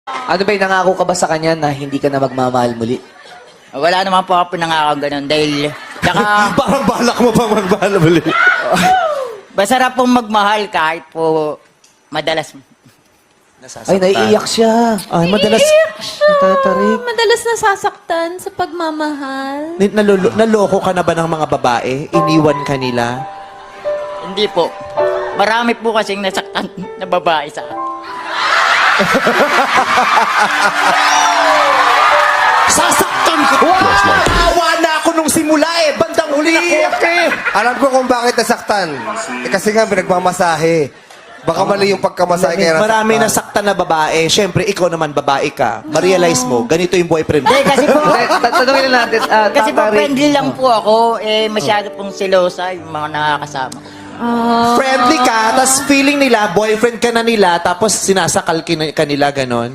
Ano ba yung nangako ka ba sa kanya na hindi ka na magmamahal muli? Wala naman po ako pinangako ganun dahil tsaka Parang balak mo pa magmahal muli. masarap pong magmahal kahit po madalas. Ay, naiiyak siya. Ay, madalas natatarik. Madalas nasasaktan sa pagmamahal. Naloko ka na ba ng mga babae? Iniwan ka nila? Hindi po. Marami po kasing nasaktan na babae sa akin. Sasaktan ko! Awa na ako nung simula eh! Bandang huli ako eh! Alam ko kung bakit nasaktan. Kasi nga pinagmamasahe. Baka mali yung pagkamasahe kaya nasaktan. Marami nasaktan na babae. Siyempre, ikaw naman babae ka. Ma-realize mo, ganito yung boyfriend mo. Hindi, kasi po, Tanungin lang natin. kasi po Tata Rick. friendly lang po ako. Eh, masyado pong silosa yung mga nakakasama ko. Friendly ka, tapos feeling nila, boyfriend ka na nila, tapos sinasakal ka nila, ganon.